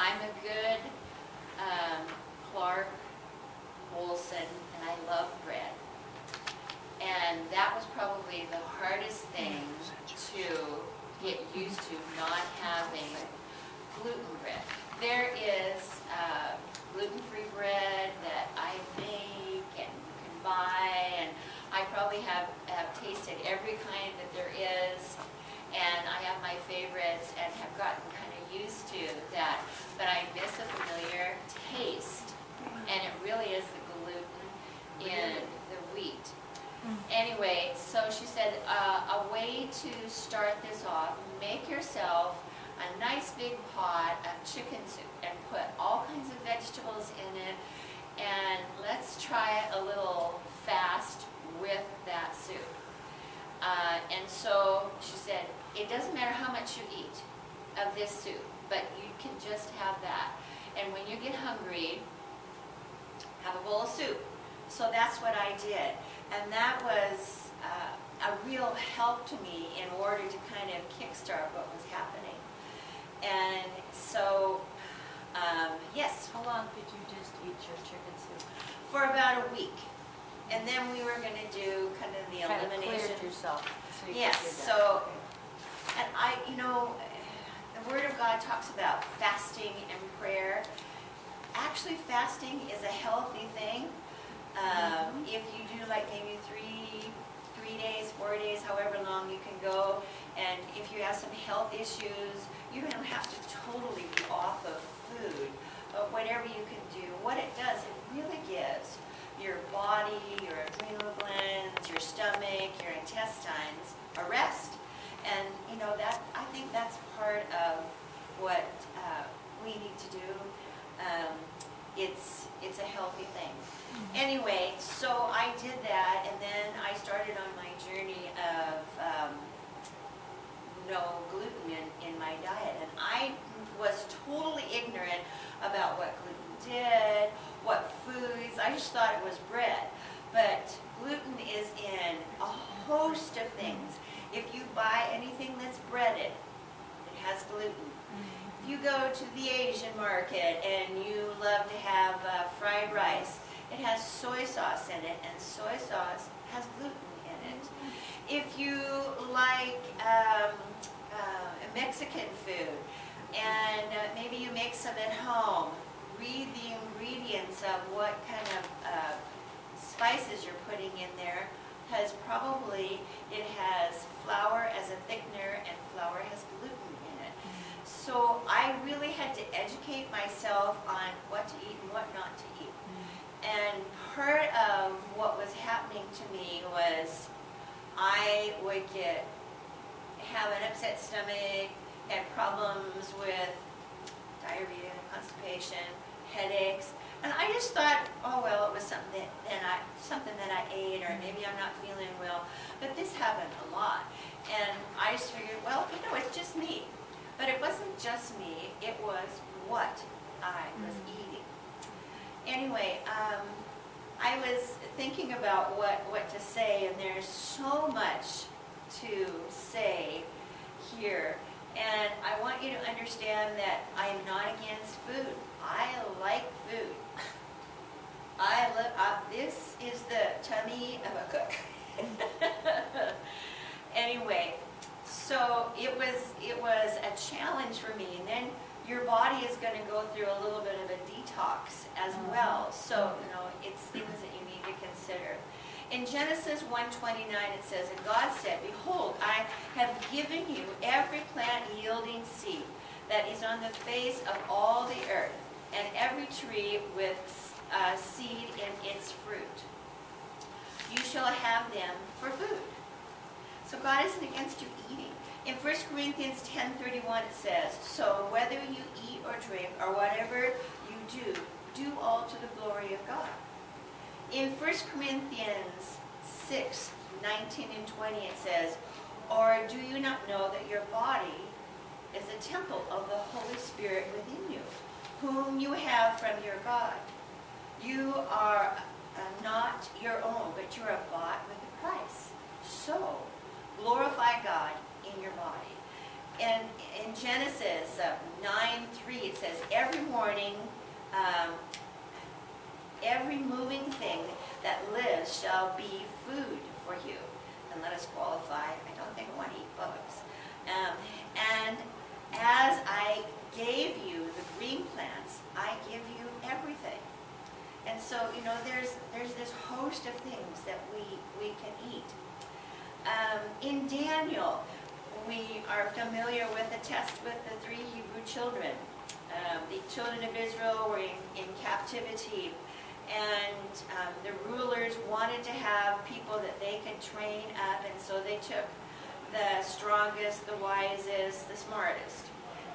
I'm a good Clark Olson, and I love bread. And that was probably the hardest thing to get used to, not having gluten bread. There is gluten-free bread that I make and you can buy, and I probably have tasted every kind that there is, and I have my favorites and have gotten kind of used to that, but I miss a familiar taste, and it really is the gluten in the wheat. Anyway, so she said a way to start this off, make yourself a nice big pot of chicken soup and put all kinds of vegetables in it, and let's try a little fast with that soup. And so she said, it doesn't matter how much you eat of this soup, but you can just have that. And when you get hungry, have a bowl of soup. So that's what I did. And that was a real help to me in order to kind of kickstart what was happening. And so, yes. How long did you just eat your chicken soup? For about a week. And then we were going to do kind of the elimination. Cleared yourself. So you Yes, could do that. so, Okay. and the Word of God talks about fasting and prayer. Actually, fasting is a healthy thing. If you do like maybe 3 days, 4 days, however long you can go, and if you have some health issues, you don't have to totally be off of food, but whatever you can do, what it does, it really gives your body, your adrenal glands, your stomach, your intestines a rest. And that, I think that's part of what we need to do. It's a healthy thing. Anyway, so I did that, and then I started on my journey of no gluten in my diet. And I was totally ignorant about what gluten did, what foods. I just thought it was bread. But gluten is in a host of things. If you buy anything that's breaded, it has gluten. If you go to the Asian market and you love to have fried rice, it has soy sauce in it, and soy sauce has gluten in it. If you like Mexican food, and maybe you make some at home, read the ingredients of what kind of spices you're putting in there, because probably it has flour as a thickener, and flour has gluten in it. So I really had to educate myself on what to eat and what not to eat. And part of what was happening to me was I would have an upset stomach, had problems with diarrhea, constipation, headaches, and I just thought, oh well, it was something that I ate, or maybe I'm not feeling well. But this happened a lot, and I just figured, well, it's just me. But it wasn't just me; it was what I was eating. Anyway, I was thinking about what to say, and there's so much to say here. And I want you to understand that I am not against food. I like food. This is the tummy of a cook. Anyway, so it was a challenge for me. And then your body is going to go through a little bit of a detox as well. So, it's things that you need to consider. In Genesis 1:29 it says, and God said, behold, I have given you every plant yielding seed that is on the face of all the earth, and every tree with seed in its fruit. You shall have them for food. So God isn't against you eating. In 1 Corinthians 10:31 it says, so whether you eat or drink or whatever you do all to the glory of God. In 1 Corinthians 6:19 and 20 it says, or do you not know that your body is a temple of the Holy Spirit within you, whom you have from your God? You are not your own, but you are bought with a price. So, glorify God in your body. And in Genesis 9:3 it says, every every moving thing that lives shall be food for you. And let us qualify, I don't think I want to eat bugs. And as I gave you the green plants, I give you everything. And so, you know, there's this host of things that we can eat. In Daniel, we are familiar with the test with the 3 Hebrew children. The children of Israel were in captivity, and the rulers wanted to have people that they could train up, and so they took the strongest, the wisest, the smartest,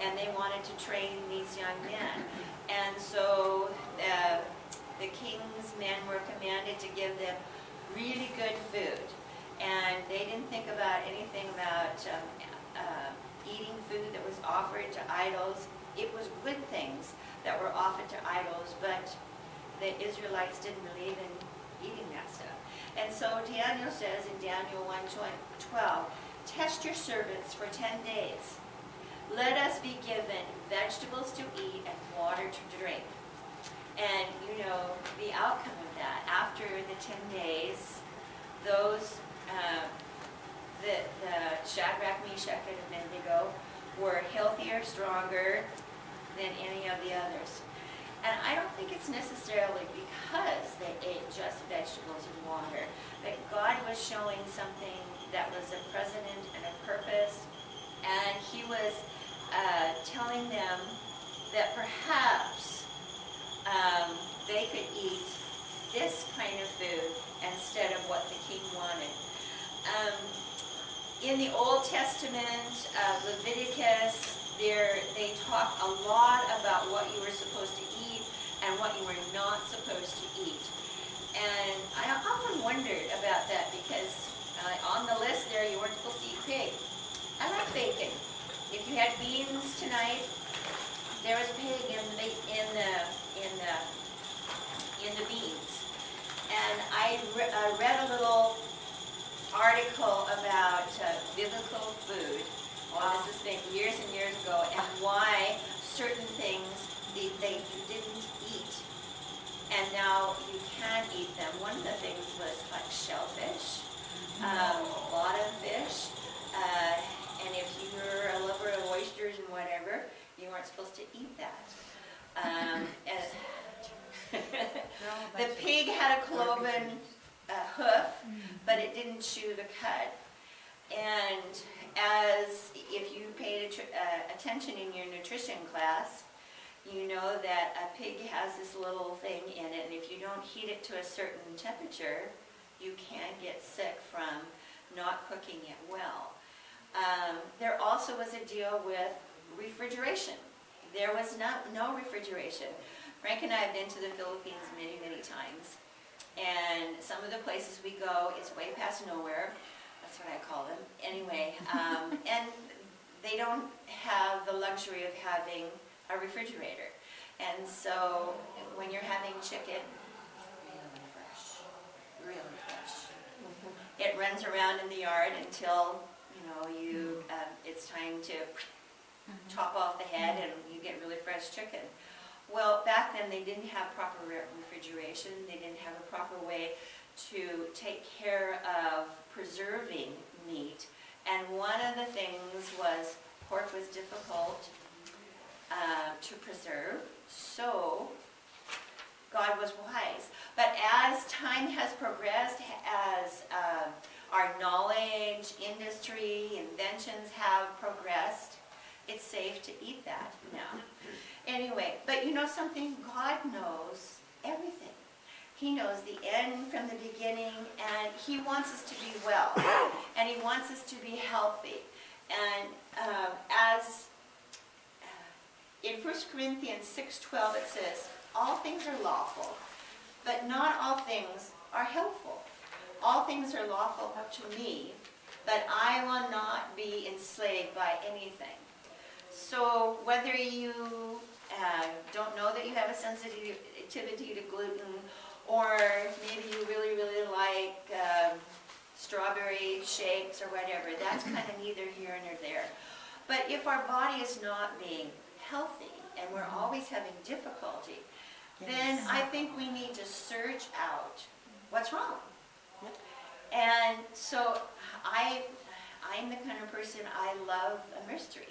and they wanted to train these young men. And so the king's men were commanded to give them really good food, and they didn't think about anything about eating food that was offered to idols. It was good things that were offered to idols, but the Israelites didn't believe in eating that stuff. And so Daniel says in Daniel 1:12, test your servants for 10 days. Let us be given vegetables to eat and water to drink. And you know the outcome of that. After the 10 days, those, the Shadrach, Meshach, and Abednego were healthier, stronger than any of the others. And I don't think it's necessarily because they ate just vegetables and water, but God was showing something that was a precedent and a purpose, and He was telling them that perhaps they could eat this kind of food instead of what the king wanted. In the Old Testament, Leviticus, they talk a lot about what you were supposed to eat and what you were not supposed to eat. And I often wondered about that because on the list there you weren't supposed to eat pig. I like bacon. If you had beans tonight, there was pig in the beans. And I read a little article about biblical food. Well, this has been years and years ago, and why certain things you didn't eat, and now you can eat them. One of the things was like shellfish, a lot of fish, and if you're a lover of oysters and whatever, you weren't supposed to eat that. The pig had a cloven hoof, but it didn't chew the cud. And as if you paid attention in your nutrition class, you know that a pig has this little thing in it, and if you don't heat it to a certain temperature, you can get sick from not cooking it well. There also was a deal with refrigeration. There was no refrigeration. Frank and I have been to the Philippines many, many times, and some of the places we go is way past nowhere. That's what I call them. Anyway, and they don't have the luxury of having a refrigerator. And so when you're having chicken, it's really fresh. It runs around in the yard until, it's time to chop off the head and you get really fresh chicken. Well, back then they didn't have proper refrigeration. They didn't have a proper way to take care of preserving meat. And one of the things was pork was difficult to preserve, so God was wise. But as time has progressed, as our knowledge, industry, inventions have progressed, it's safe to eat that now. Anyway, but you know something? God knows everything. He knows the end from the beginning, and He wants us to be well, and He wants us to be healthy. And as in 1 Corinthians 6:12 it says, all things are lawful, but not all things are helpful. All things are lawful to me, but I will not be enslaved by anything. So whether you don't know that you have a sensitivity to gluten, or maybe you really, really like strawberry shakes or whatever, that's kind of neither here nor there. But if our body is not being healthy and we're always having difficulty, then I think we need to search out what's wrong. Yep. And so I'm the kind of person, I love a mystery.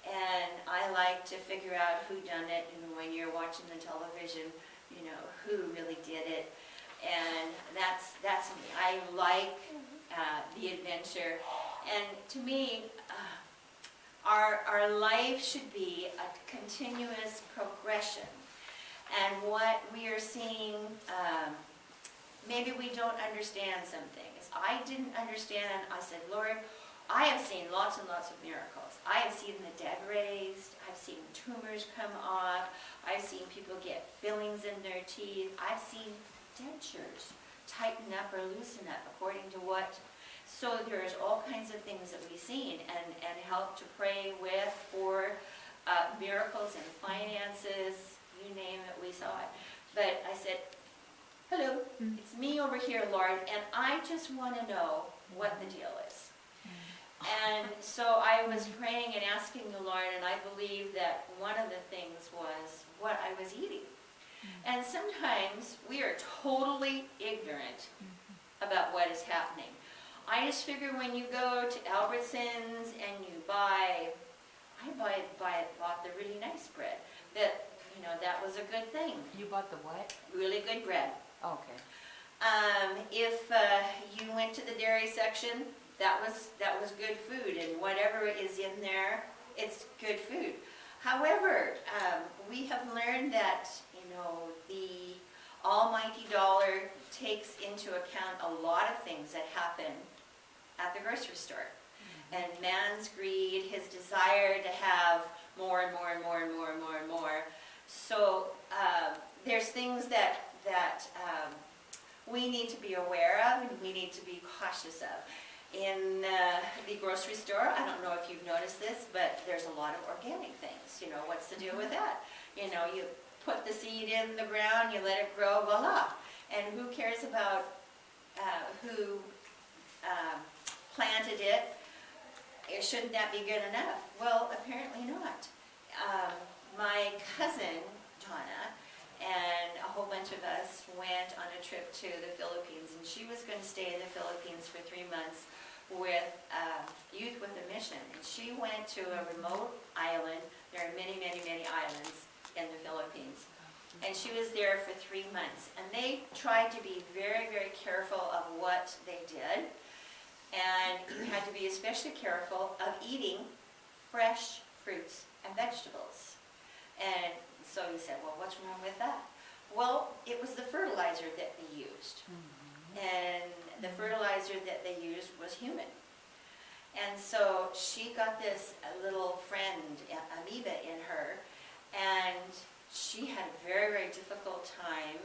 And I like to figure out who done it, and when you're watching the television, you know, who really did it. And that's me. I like the adventure. And to me, our life should be a continuous progression. And what we are seeing, maybe we don't understand some things. I didn't understand. I said, Lord, I have seen lots and lots of miracles. I have seen the dead raised. I've seen tumors come off. I've seen people get fillings in their teeth. I've seen dentures tighten up or loosen up according to what. So there's all kinds of things that we've seen, and help to pray with for miracles in finances, you name it, we saw it. But I said, hello, it's me over here, Lord, and I just want to know what the deal is. And so I was praying and asking the Lord, and I believe that one of the things was what I was eating. And sometimes we are totally ignorant about what is happening. I just figure when you go to Albertsons and you bought the really nice bread, that, you know, that was a good thing. You bought the what? Really good bread. Okay. If you went to the dairy section, that was good food, and whatever is in there, it's good food. However, we have learned that, you know, the almighty dollar takes into account a lot of things that happen at the grocery store. And man's greed, his desire to have more and more and more and more and more and more. So there's things that we need to be aware of, and we need to be cautious of. In the grocery store, I don't know if you've noticed this, but there's a lot of organic things. You know, what's the deal with that? You know, you put the seed in the ground, you let it grow, voila. And who cares about who planted it? Shouldn't that be good enough? Well, apparently not. My cousin, Donna, and a whole bunch of us went on a trip to the Philippines, and she was going to stay in the Philippines for 3 months with Youth with a Mission. And she went to a remote island. There are many, many, many islands in the Philippines. And she was there for 3 months. And they tried to be very, very careful of what they did. And you had to be especially careful of eating fresh fruits and vegetables. And so you said, well, what's wrong with that? Well, it was the fertilizer that they used. And the fertilizer that they used was human. And so she got this little friend, amoeba, in her, and she had a very, very difficult time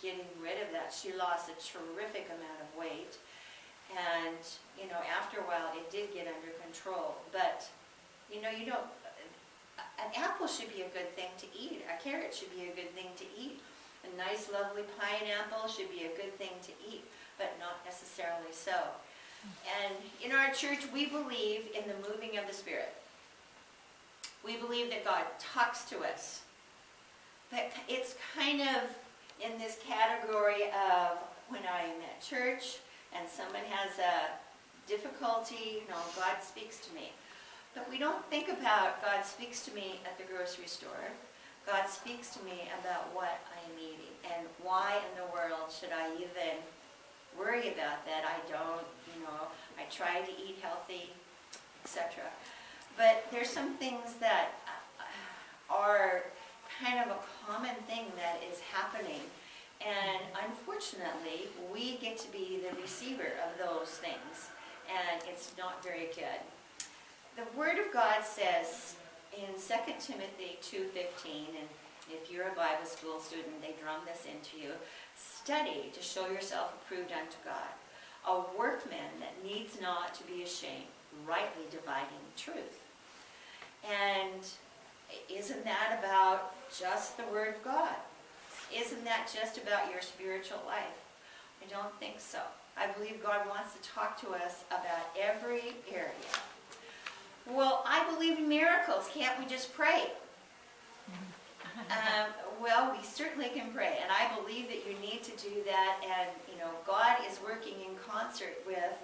getting rid of that. She lost a terrific amount of weight. And, you know, after a while, it did get under control. But, you know, you don't, an apple should be a good thing to eat. A carrot should be a good thing to eat. A nice, lovely pineapple should be a good thing to eat, but not necessarily so. And in our church, we believe in the moving of the Spirit. We believe that God talks to us. But it's kind of in this category of when I am at church and someone has a difficulty, you know, God speaks to me. But we don't think about God speaks to me at the grocery store. God speaks to me about what I am eating. And why in the world should I even worry about that? I don't, you know, I try to eat healthy, etc. But there's some things that are kind of a common thing that is happening. And unfortunately, we get to be the receiver of those things. And it's not very good. The Word of God says in 2 Timothy 2:15, and if you're a Bible school student, they drum this into you, study to show yourself approved unto God, a workman that needs not to be ashamed, rightly dividing truth. And isn't that about just the Word of God? Isn't that just about your spiritual life? I don't think so. I believe God wants to talk to us about every area. Well, I believe in miracles. Can't we just pray? Well, we certainly can pray, and I believe that you need to do that, and, God is working in concert with,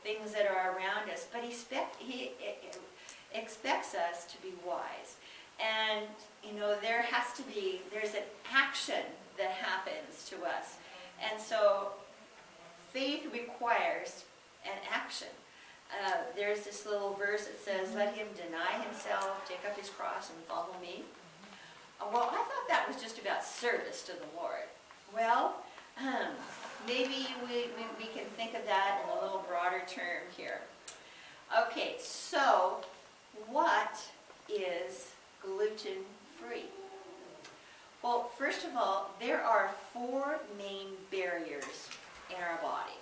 things that are around us, but He expects us to be wise. And, there's an action that happens to us. And so faith requires an action. There's this little verse that says, let him deny himself, take up his cross, and follow me. Well, I thought that was just about service to the Lord. Well, maybe we can think of that in a little broader term here. Okay, so what is gluten-free? Well, first of all, there are 4 main barriers in our body.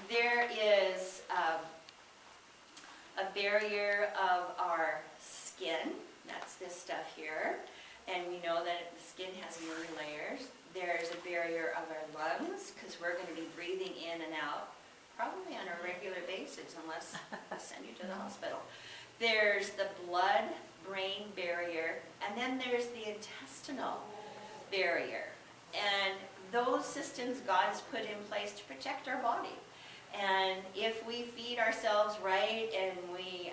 There is a barrier of our skin. That's this stuff here. And we know that the skin has many layers. There's a barrier of our lungs, because we're going to be breathing in and out, probably on a regular basis, unless I send you to the hospital. There's the blood-brain barrier, and then there's the intestinal barrier. And those systems God has put in place to protect our body. And if we feed ourselves right and we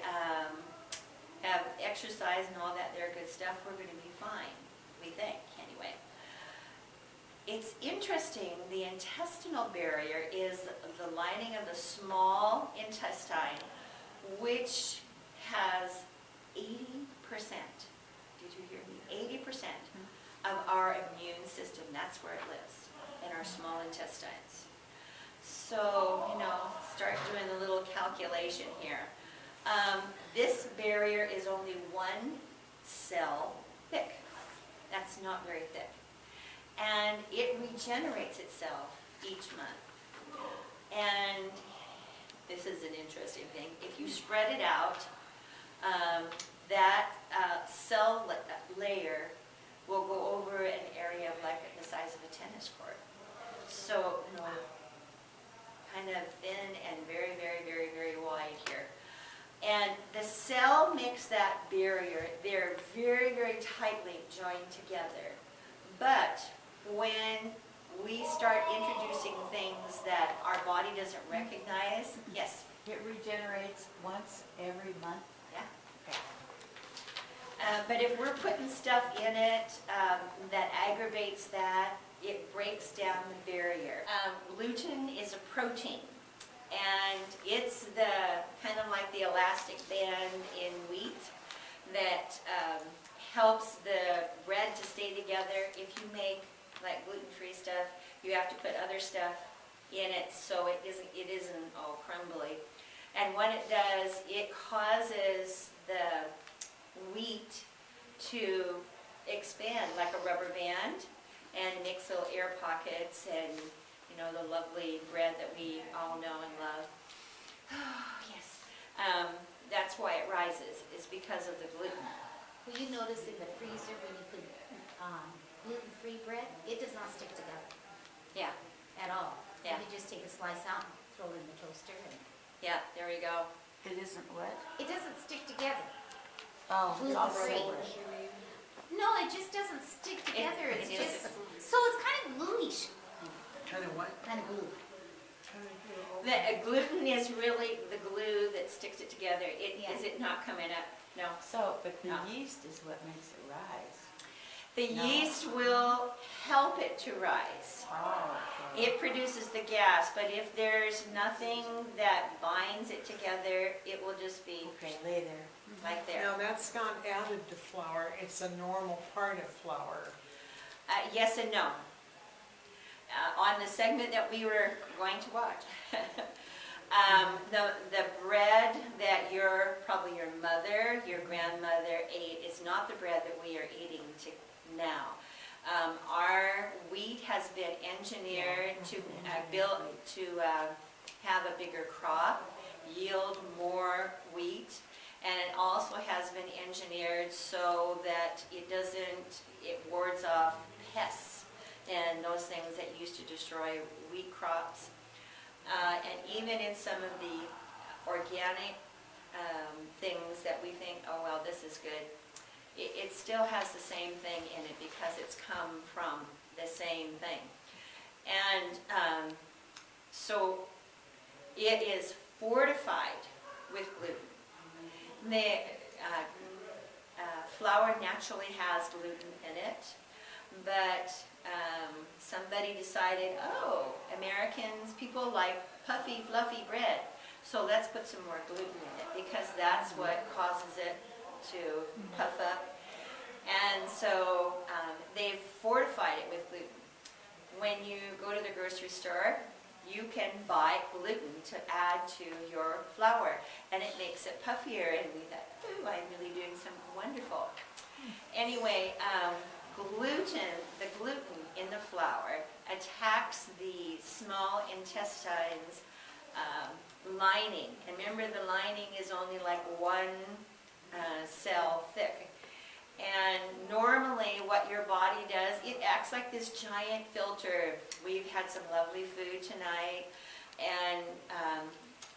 have exercise and all that there good stuff, we're going to be fine, we think, anyway. It's interesting, the intestinal barrier is the lining of the small intestine, which has 80%, did you hear me? 80% of our immune system, that's where it lives, in our small intestines. So, start doing a little calculation here. This barrier is only 1 cell thick. That's not very thick. And it regenerates itself each month. And this is an interesting thing. If you spread it out, that cell layer will go over an area of like the size of a tennis court. So, kind of thin and very, very, very, very wide here. And the cell makes that barrier. They're very, very tightly joined together. But when we start introducing things that our body doesn't recognize, yes? It regenerates once every month? Yeah. Okay. But if we're putting stuff in it that aggravates that, it breaks down the barrier. Gluten is a protein, and it's the kind of like the elastic band in wheat that helps the bread to stay together. If you make like gluten-free stuff, you have to put other stuff in it so it isn't all crumbly. And what it does, it causes the wheat to expand like a rubber band and makes little air pockets and, the lovely bread that we all know and love. Oh, yes. That's why it rises. It's because of the gluten. Will you notice in the freezer when you put gluten-free bread, it does not stick together Yeah. at all. Yeah. You just take a slice out and throw it in the toaster. And Yeah, there we go. It isn't what? it doesn't stick together. Oh, it's all Gluten-free. separate. No, it just doesn't stick together. It's it just, isn't. so it's kind of glue-ish. Kind of what? Kind of glue. The gluten is really the glue that sticks it together. Yeah. Is it not coming up? No. So, but the No. yeast is what makes it rise. The No. yeast will help it to rise. Oh, okay. It produces the gas, but if there's nothing that binds it together, it will just be Okay, later. like there. No, that's not added to flour. It's a normal part of flour. Yes and no. On the segment that we were going to watch, the bread that probably your mother, your grandmother ate is not the bread that we are eating now. Our wheat has been engineered to have a bigger crop, yield more wheat, and it also has been engineered so that it wards off pests and those things that used to destroy wheat crops. And even in some of the organic things that we think, oh well, this is good, it still has the same thing in it because it's come from the same thing. And so it is fortified with gluten. The flour naturally has gluten in it, but somebody decided, oh, Americans, people like puffy, fluffy bread, so let's put some more gluten in it because that's what causes it to puff up. And so they've fortified it with gluten. When you go to the grocery store, you can buy gluten to add to your flour, and it makes it puffier, and we thought, ooh, I'm really doing something wonderful. Anyway, the gluten in the flour attacks the small intestines lining. And remember, the lining is only like one cell thick. And normally what your body does, it acts like this giant filter. We've had some lovely food tonight, and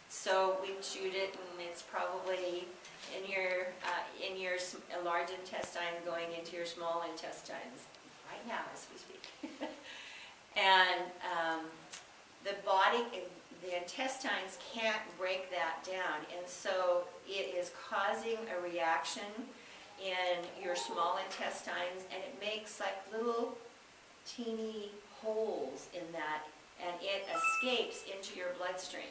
so we've chewed it, and it's probably in your large intestine going into your small intestines right now as we speak. And the body, the intestines can't break that down, and so it is causing a reaction in your small intestines, and it makes like little teeny holes in that, and it escapes into your bloodstream.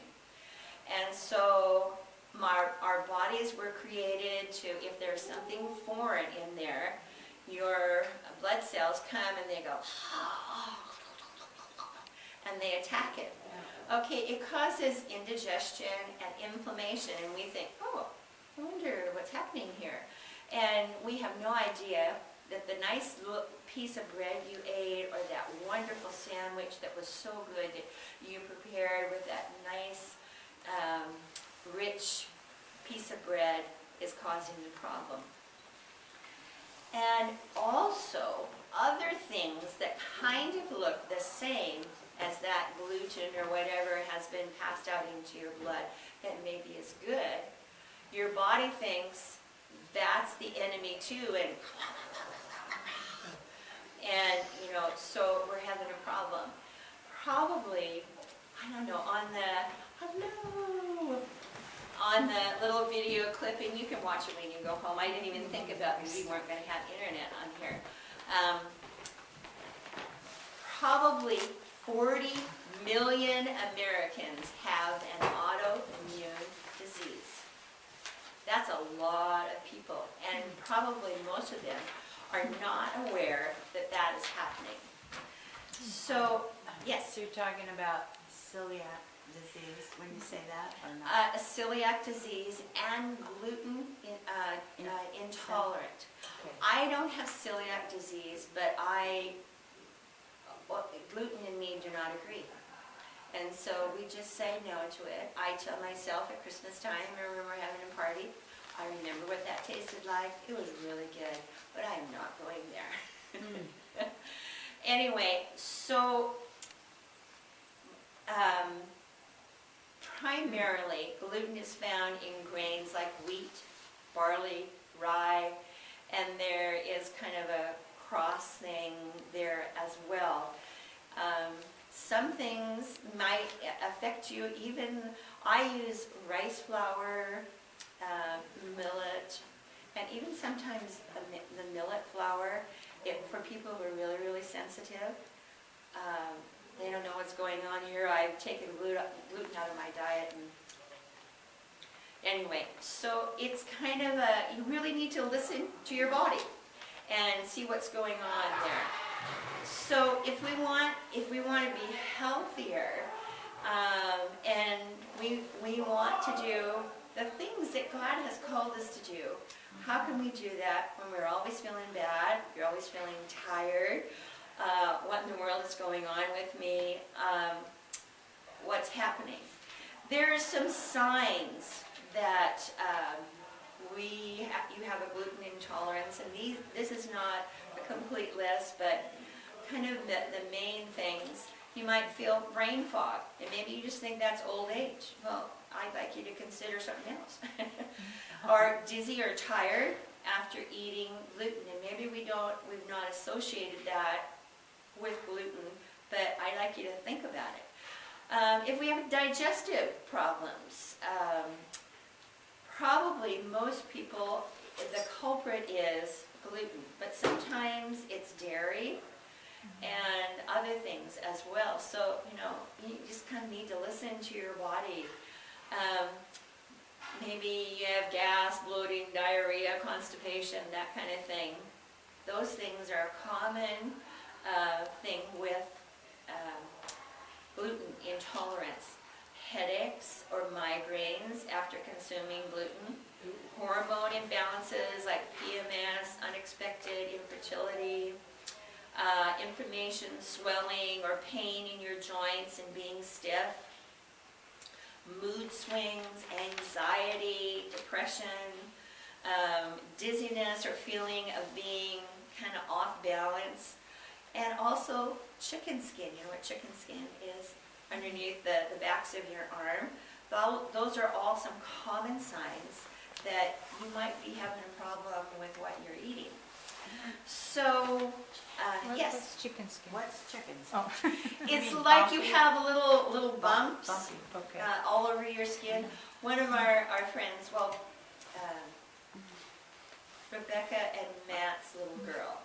And so our bodies were created to, if there's something foreign in there, your blood cells come and they go, and they attack it. Okay, it causes indigestion and inflammation, and we think, oh, I wonder what's happening here. And we have no idea that the nice little piece of bread you ate, or that wonderful sandwich that was so good that you prepared with that nice, rich piece of bread, is causing the problem. And also, other things that kind of look the same as that gluten or whatever has been passed out into your blood that maybe is good, your body thinks that's the enemy too, and you know, so we're having a problem. Probably, I don't know, on the little video clipping, you can watch it when you go home. I didn't even think about it. We weren't going to have internet on here. Probably 40 million Americans have an autoimmune disease. That's a lot of people, and probably most of them are not aware that that is happening. So, yes? So you're talking about celiac disease when you say that, or not? A celiac disease and gluten intolerant. Okay. I don't have celiac disease, but gluten and me do not agree. And so we just say no to it. I tell myself at Christmas time, I remember having a party, I remember what that tasted like. It was really good, but I'm not going there. Anyway, so primarily gluten is found in grains like wheat, barley, rye, and there is kind of a cross thing there as well. Some things might affect you. Even I use rice flour, millet, and even sometimes the millet flour. For people who are really, really sensitive, they don't know what's going on here. I've taken gluten out of my diet. And anyway, so it's kind of you really need to listen to your body and see what's going on there. So if we want to be healthier, and we want to do the things that God has called us to do, how can we do that when we're always feeling bad, you're always feeling tired? What in the world is going on with me? What's happening? There are some signs that you have a gluten intolerance, and this is not a complete list, but kind of the main things. You might feel brain fog, and maybe you just think that's old age. Well, I'd like you to consider something else. Or dizzy or tired after eating gluten, and maybe we've not associated that with gluten, but I'd like you to think about it. If we have digestive problems, probably most people, the culprit is gluten, but sometimes it's dairy and other things as well. So, you just kind of need to listen to your body. Maybe you have gas, bloating, diarrhea, constipation, that kind of thing. Those things are a common thing with gluten intolerance. Headaches or migraines after consuming gluten. Hormone imbalances like PMS, unexpected infertility, inflammation, swelling, or pain in your joints and being stiff. Mood swings, anxiety, depression, dizziness or feeling of being kind of off balance, and also chicken skin. You know what chicken skin is? Underneath the backs of your arm. Those are all some common signs that you might be having a problem with what you're eating. So, yes. What's chicken skin? What's chickens? Oh, It's mean like you bumpy? have little bumps Bumpy. okay. all over your skin. One of our friends, Rebecca and Matt's little girl,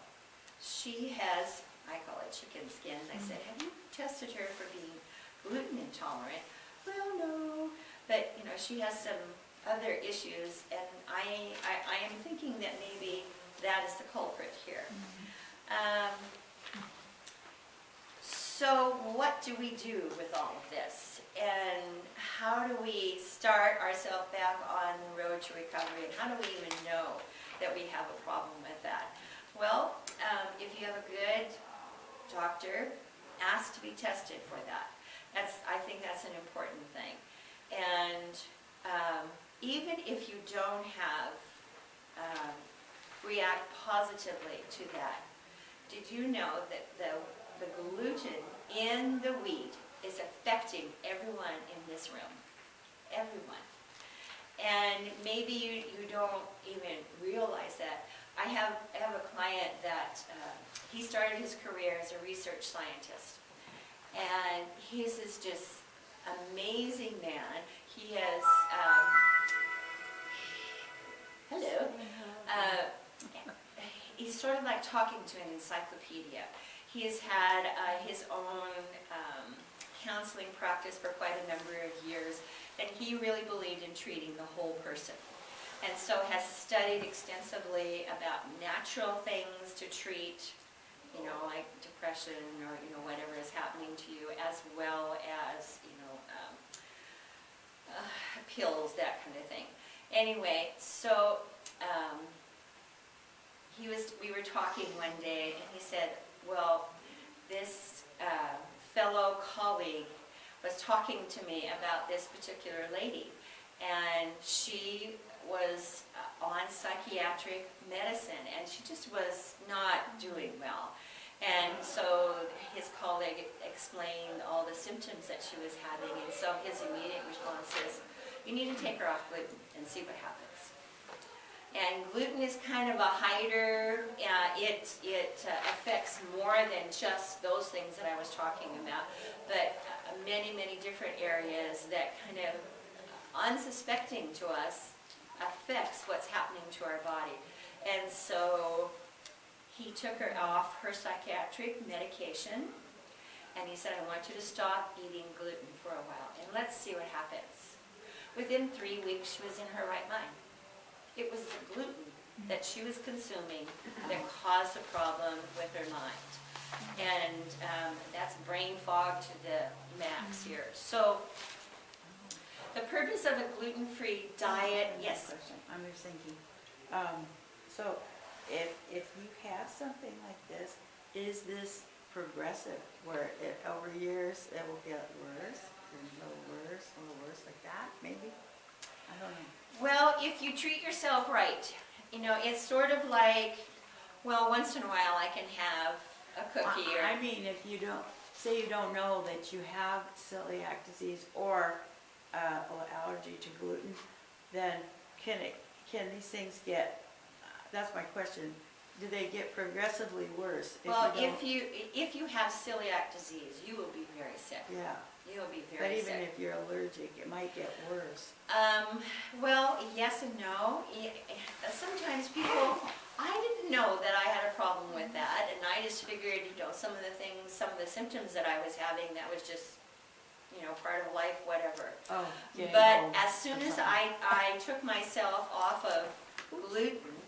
she has, I call it chicken skin. I said, have you tested her for being gluten intolerant? Well, no. But, she has some other issues, and I am thinking that maybe that is the culprit here. So what do we do with all of this? And how do we start ourselves back on the road to recovery? And how do we even know that we have a problem with that? Well, if you have a good doctor, ask to be tested for that. I think that's an important thing. And even if you don't react positively to that, did you know that the gluten in the wheat is affecting everyone in this room? Everyone. And maybe you don't even realize that. I have a client that he started his career as a research scientist. And he's this just amazing man. He has, hello. He's sort of like talking to an encyclopedia. He has had his own counseling practice for quite a number of years, and he really believed in treating the whole person. And so has studied extensively about natural things to treat, like depression or, whatever is happening to you, as well as, pills, that kind of thing. Anyway, so we were talking one day, and he said, well, this fellow colleague was talking to me about this particular lady, and she was on psychiatric medicine, and she just was not doing well. And so his colleague explained all the symptoms that she was having, and so his immediate response is, you need to take her off gluten and see what happens. And gluten is kind of a hider. It affects more than just those things that I was talking about, but many, many different areas that kind of, unsuspecting to us, affects what's happening to our body. And so he took her off her psychiatric medication, and he said, I want you to stop eating gluten for a while, and let's see what happens. Within 3 weeks, she was in her right mind. It was the gluten that she was consuming that caused the problem with her mind. And that's brain fog to the max here. So the purpose of a gluten-free diet, yes? Question. I'm just thinking, so if you have something like this, is this progressive, where over years it will get worse, and a little worse like that, maybe? I don't know. Well, if you treat yourself right, it's sort of like, well, once in a while I can have a cookie. I mean, if you don't, say you don't know that you have celiac disease or allergy to gluten, then can these things get that's my question. Do they get progressively worse? Well, don't- if you have celiac disease, you will be very sick. Yeah, You will be but very even sick. if you're allergic, it might get worse. Well, yes and no. Sometimes people, I didn't know that I had a problem with that, and I just figured, some of the things, some of the symptoms that I was having, that was just, part of life, whatever. Oh, getting But old as soon or as something. I took myself off of gluten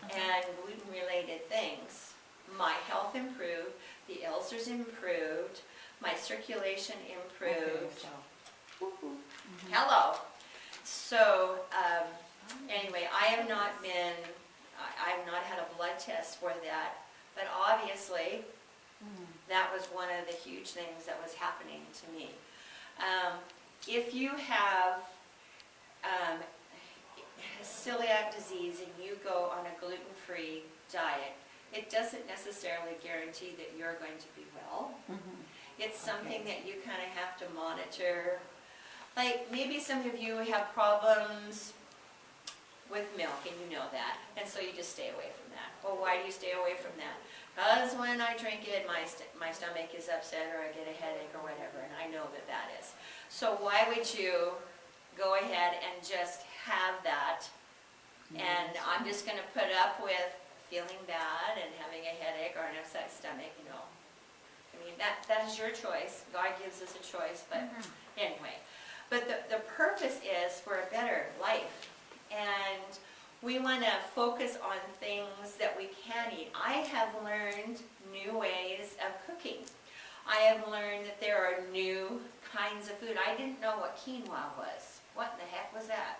and gluten-related things, my health improved, the ulcers improved, my circulation improved. Okay, so, Hello. So, anyway, I've not had a blood test for that, but obviously, that was one of the huge things that was happening to me. If you have celiac disease and you go on a gluten-free diet, it doesn't necessarily guarantee that you're going to be well. It's something that you kind of have to monitor. Like, maybe some of you have problems with milk, and you know that, and so you just stay away from that. Well, why do you stay away from that? Because when I drink it, my stomach is upset, or I get a headache, or whatever, and I know that that is. So why would you go ahead and just have that, and I'm just going to put up with feeling bad and having a headache or an upset stomach, I mean, that is your choice. God gives us a choice, but anyway. But the purpose is for a better life. And we want to focus on things that we can eat. I have learned new ways of cooking. I have learned that there are new kinds of food. I didn't know what quinoa was. What in the heck was that?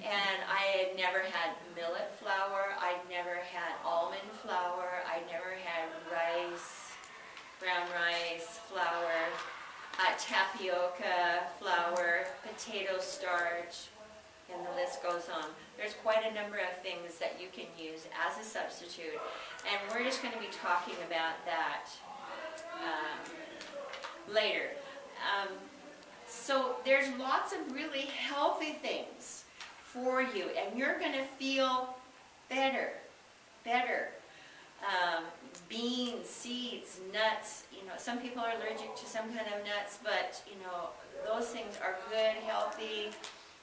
And I had never had millet flour. I'd never had almond flour. I'd never had rice, brown rice flour, tapioca flour, potato starch, and the list goes on. There's quite a number of things that you can use as a substitute, and we're just going to be talking about that later. So there's lots of really healthy things for you, and you're going to feel better. Beans, seeds, nuts, some people are allergic to some kind of nuts, but those things are good, healthy,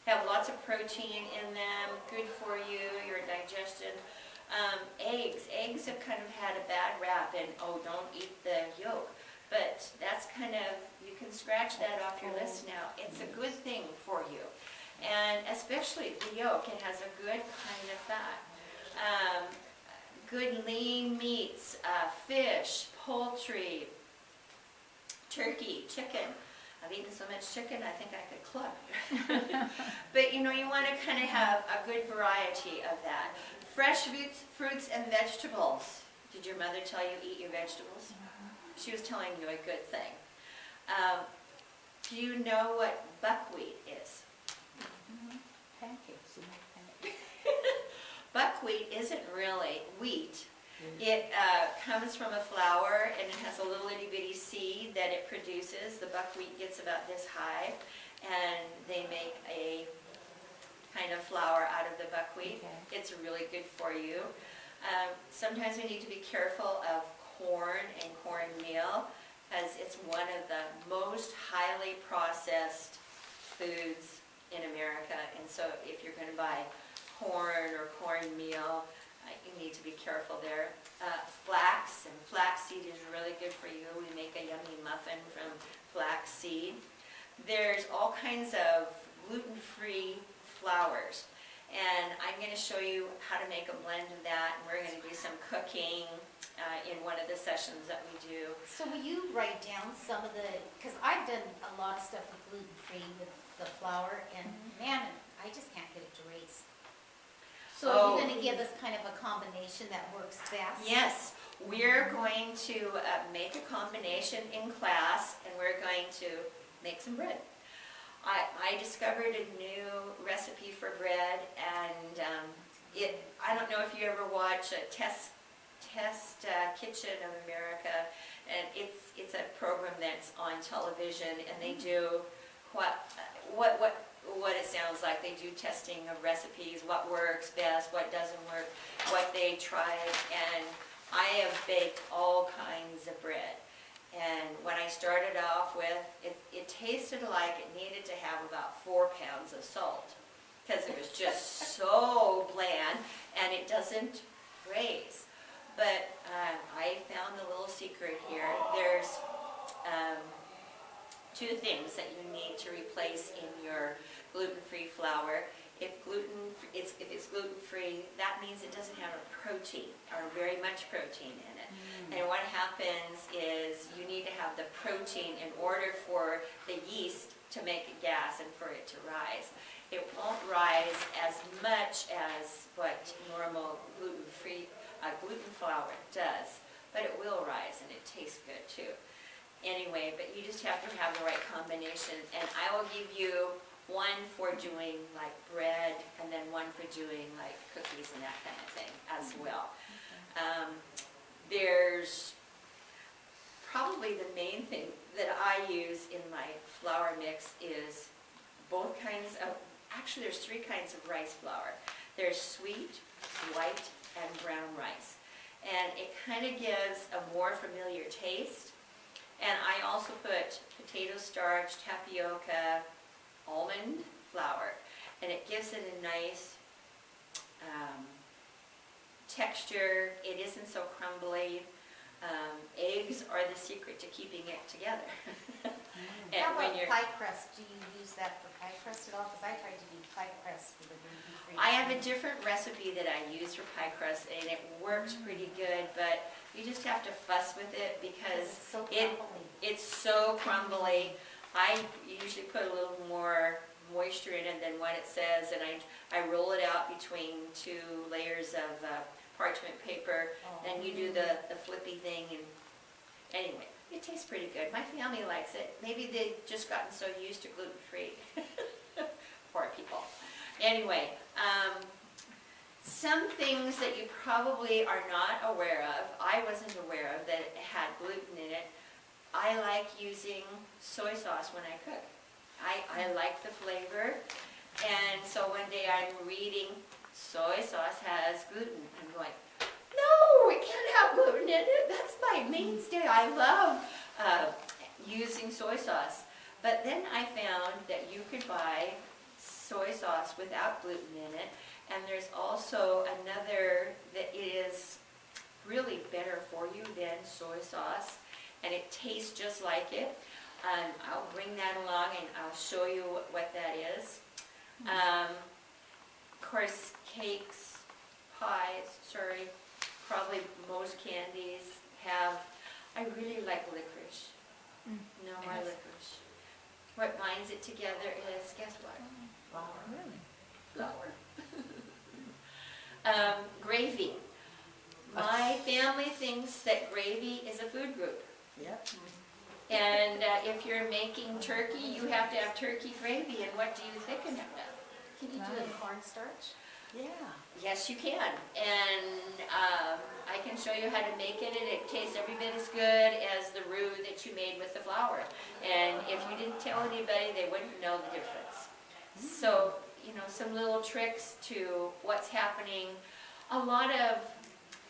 have lots of protein in them, good for you, your digestion. Eggs have kind of had a bad rap, and don't eat the yolk. But that's kind of, you can scratch that off your list now. It's a good thing for you. And especially the yolk, it has a good kind of fat. Good lean meats, fish, poultry, turkey, chicken. I've eaten so much chicken, I think I could club. But you want to kind of have a good variety of that. Fresh fruits and vegetables. Did your mother tell you eat your vegetables? She was telling you a good thing. Do you know what buckwheat is? pancakes, you make pancakes. Buckwheat isn't really wheat. It comes from a flour, and it has a little itty bitty seed that it produces. The buckwheat gets about this high, and they make a kind of flour out of the buckwheat. Okay. It's really good for you. Sometimes we need to be careful of corn and cornmeal, because it's one of the most highly processed foods in America. And so if you're going to buy corn or cornmeal, you need to be careful there. Flax and flaxseed is really good for you. We make a yummy muffin from flaxseed. There's all kinds of gluten-free flours. And I'm going to show you how to make a blend of that. And we're going to do some cooking in one of the sessions that we do. So will you write down some of the, because I've done a lot of stuff with gluten-free with the flour, and man, I just can't get it to raise. So are you going to give us kind of a combination that works best? Yes, we're going to make a combination in class, and we're going to make some bread. I discovered a new recipe for bread, and I don't know if you ever watch a Test Kitchen of America, and it's a program that's on television, and they do what what it sounds like. They do testing of recipes, what works best, what doesn't work, what they tried, and I have baked all kinds of bread. And when I started off with, it tasted like it needed to have about 4 pounds of salt, because it was just so bland, and it doesn't raise. But I found the little secret here. There's 2 things that you need to replace in your gluten-free flour. If it's gluten-free, that means it doesn't have a protein, or very much protein in it. And what happens is you need to have the protein in order for the yeast to make a gas and for it to rise. It won't rise as much as what normal gluten flour does, but it will rise and it tastes good too. Anyway, but you just have to have the right combination, and I will give you one for doing like bread, and then one for doing like cookies and that kind of thing as well. There's probably the main thing that I use in my flour mix is both kinds of, actually there's 3 kinds of rice flour. There's sweet, white, and brown rice. And it kind of gives a more familiar taste. And I also put potato starch, tapioca, almond flour, and it gives it a nice texture. It isn't so crumbly. Eggs are the secret to keeping it together. And How when about you're, pie crust? Do you use that for pie crust at all? Because I tried to do pie crust for the gluten-free. I have a different recipe that I use for pie crust, and it works pretty good, but you just have to fuss with it because It's so it crumbly. it's so crumbly. I usually put a little more moisture in it than what it says, and I roll it out between 2 layers of parchment paper. Then you do the flippy thing, and anyway, it tastes pretty good. My family likes it. Maybe they've just gotten so used to gluten-free. Poor people. Anyway, some things that you probably are not aware of, I wasn't aware of that it had gluten in it. I like using soy sauce when I cook. I like the flavor, and so one day I'm reading soy sauce has gluten. I'm going, no, it can't have gluten in it. That's my mainstay. I love using soy sauce. But then I found that you could buy soy sauce without gluten in it, and there's also another that is really better for you than soy sauce, and it tastes just like it. I'll bring that along and I'll show you what that is. Of course, cakes, pies, probably most candies have, I really like licorice. No more licorice. What binds it together is, guess what? Flour. Gravy. My family thinks that gravy is a food group. Yep. And if you're making turkey, you have to have turkey gravy, and what do you thicken it with? Can you do it in cornstarch? Yeah. Yes, you can, and I can show you how to make it, and it tastes every bit as good as the roux that you made with the flour. And if you didn't tell anybody, they wouldn't know the difference. So, you know, some little tricks to what's happening. A lot of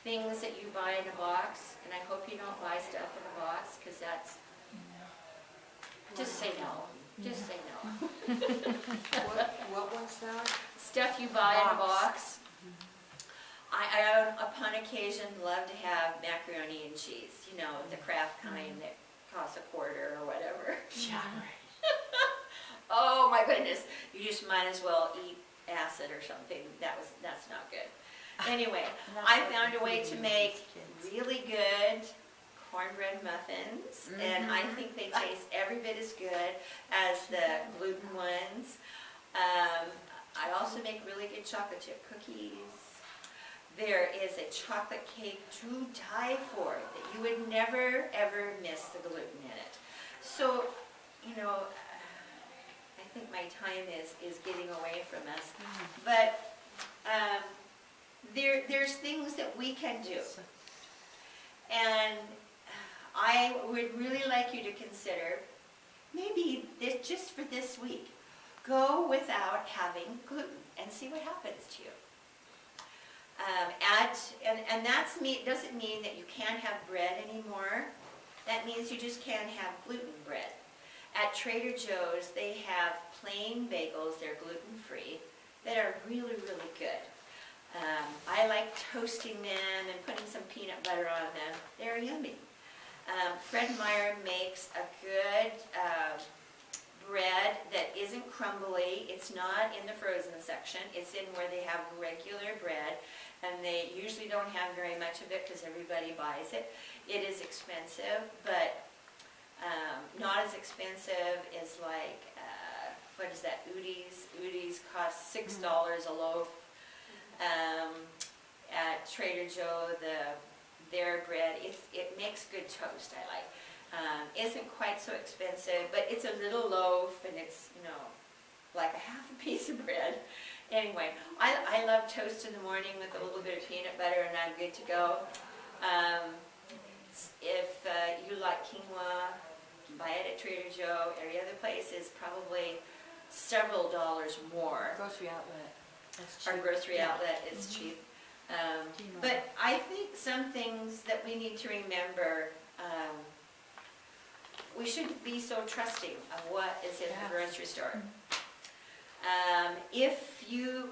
things that you buy in a box, and I hope you don't buy stuff in a box, because that's, just say no. Just say no. What was that? Stuff you buy in a box. I, upon occasion, love to have macaroni and cheese, you know, the Kraft kind that costs $0.25 or whatever. Yeah. Oh my goodness, you just might as well eat acid or something. That's not good. Anyway, I found a way to make really good cornbread muffins, and I think they taste every bit as good as the gluten ones. I also make really good chocolate chip cookies. There is a chocolate cake to die for that you would never ever miss the gluten in it. So, you know, I think my time is getting away from us, but there's things that we can do, and I would really like you to consider maybe this, just for this week, go without having gluten and see what happens to you. And that's doesn't mean that you can't have bread anymore. That means you just can't have gluten bread. At Trader Joe's, they have plain bagels, they're gluten-free, that are really, really good. I like toasting them and putting some peanut butter on them. They're yummy. Fred Meyer makes a good bread that isn't crumbly. It's not in the frozen section. It's in where they have regular bread, and they usually don't have very much of it because everybody buys it. It is expensive, but not as expensive as like, what is that, Udi's? Udi's costs $6 a loaf. At Trader Joe, their bread, it makes good toast, I like. Isn't quite so expensive, but it's a little loaf and it's, like a half a piece of bread. Anyway, I love toast in the morning with a little bit of peanut butter and I'm good to go. If you like quinoa, buy it at Trader Joe. Every other place is probably several dollars more. Grocery outlet. That's Our cheap. grocery outlet is cheap. Quinoa. But I think some things that we need to remember, we shouldn't be so trusting of what is in the grocery store. If you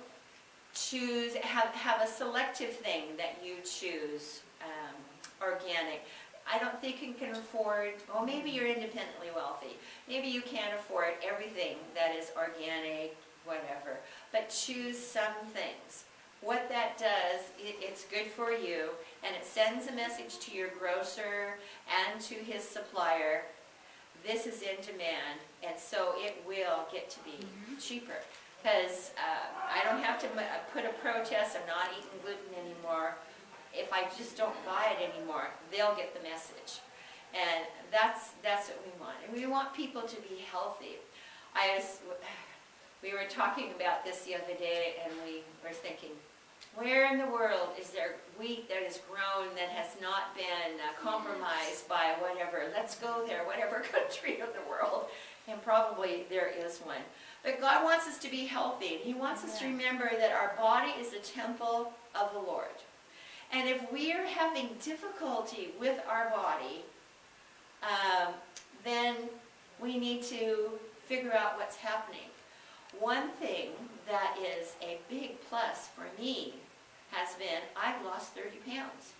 choose, have a selective thing that you choose, organic, I don't think you can afford, well, maybe you're independently wealthy. Maybe you can't afford everything that is organic, whatever, but choose some things. What that does, it's good for you, and it sends a message to your grocer and to his supplier, this is in demand, and so it will get to be cheaper. Because I don't have to put a protest, I'm not eating gluten anymore. If I just don't buy it anymore, they'll get the message. And that's what we want. And we want people to be healthy. We were talking about this the other day, and we were thinking, where in the world is there wheat that is grown that has not been compromised by whatever? Let's go there, whatever country of the world. And probably there is one. But God wants us to be healthy. And He wants us to remember that our body is the temple of the Lord. And if we are having difficulty with our body, then we need to figure out what's happening. One thing that is a big plus for me has been I've lost 30 pounds.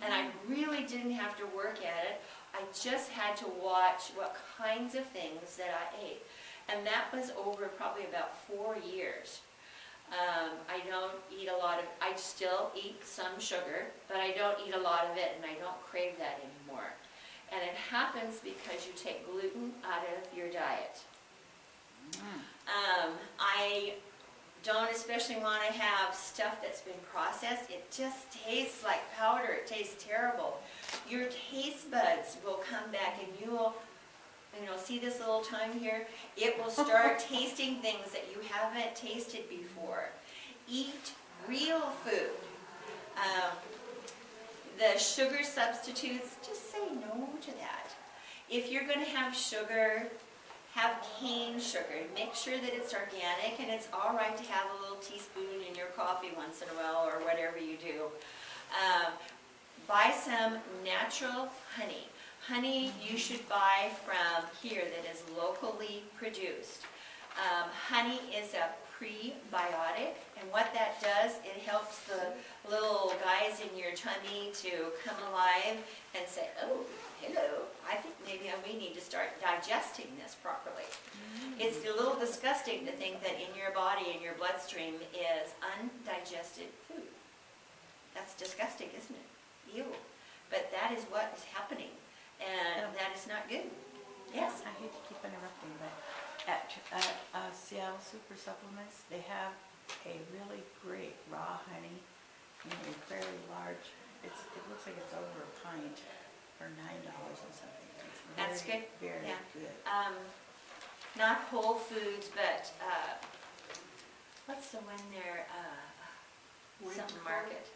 And I really didn't have to work at it. I just had to watch what kinds of things that I ate. And that was over probably about 4 years. I don't eat a lot of, I still eat some sugar, but I don't eat a lot of it and I don't crave that anymore. And it happens because you take gluten out of your diet. I don't especially want to have stuff that's been processed. It just tastes like powder. It tastes terrible. Your taste buds will come back and you will, see this little tongue here? It will start tasting things that you haven't tasted before. Eat real food. The sugar substitutes, just say no to that. If you're going to have sugar, have cane sugar. Make sure that it's organic, and it's all right to have a little teaspoon in your coffee once in a while or whatever you do. Buy some natural honey. Honey you should buy from here that is locally produced. Honey is a prebiotic, and what that does, it helps the little guys in your tummy to come alive and say, oh, hello, I think maybe we need to start digesting this properly. It's a little disgusting to think that in your body, in your bloodstream, is undigested food. That's disgusting, isn't it? Ew. But that is what is happening, and that is not good. Yes? I hate to keep interrupting, but at Seattle Super Supplements, they have a really great raw honey in a fairly large, it looks like it's over a pint for $9 and something. That's good. Very good. Not Whole Foods, but what's the one there? Something Market.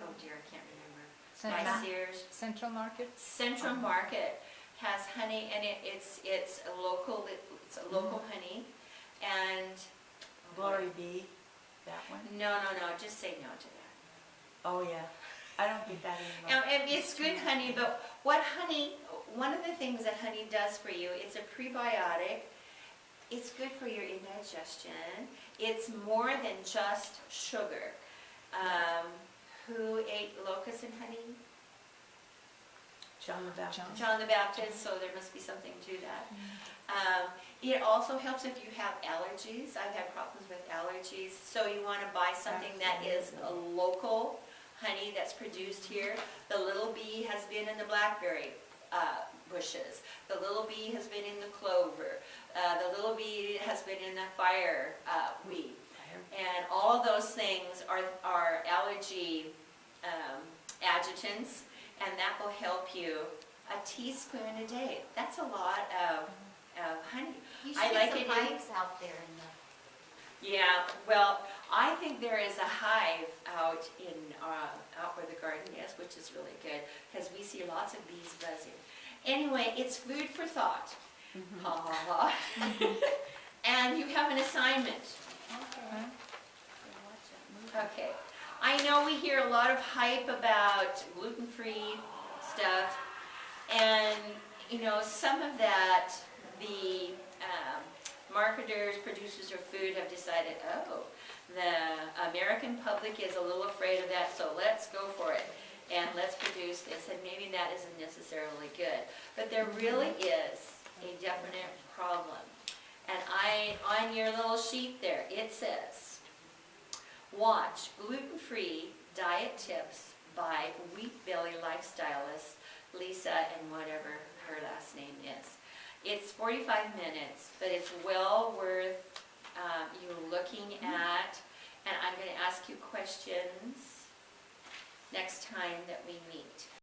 Oh dear, I can't remember. By Sears. Central Market? Central Market has honey, and it's a local honey, and Glory Bee, that one? no, just say no to that. Oh, yeah. I don't get that anymore. And it's good honey, but one of the things that honey does for you, it's a prebiotic. It's good for your indigestion. It's more than just sugar. Who ate locusts and honey? John the Baptist. John the Baptist, so there must be something to that. It also helps if you have allergies. I've had problems with allergies, so you want to buy something that is a local honey that's produced here. The little bee has been in the blackberry bushes. The little bee has been in the clover. The little bee has been in the fireweed. And all of those things are allergy adjutants, and that will help you. A teaspoon a day. That's a lot of honey. You I should like get it some in- hives out there in the, Yeah, well, I think there is a hive out where the garden is, which is really good, because we see lots of bees buzzing. Anyway, it's food for thought. Ha ha ha. And you have an assignment. Okay. I know we hear a lot of hype about gluten-free stuff, and some of that the marketers, producers of food have decided, oh, the American public is a little afraid of that, so let's go for it and let's produce this, and maybe that isn't necessarily good. But there really is a definite problem. And on your little sheet there, it says, watch gluten-free diet tips by Wheat Belly lifestylist Lisa, and whatever her last name is. It's 45 minutes, but it's well worth you looking at, and I'm going to ask you questions next time that we meet.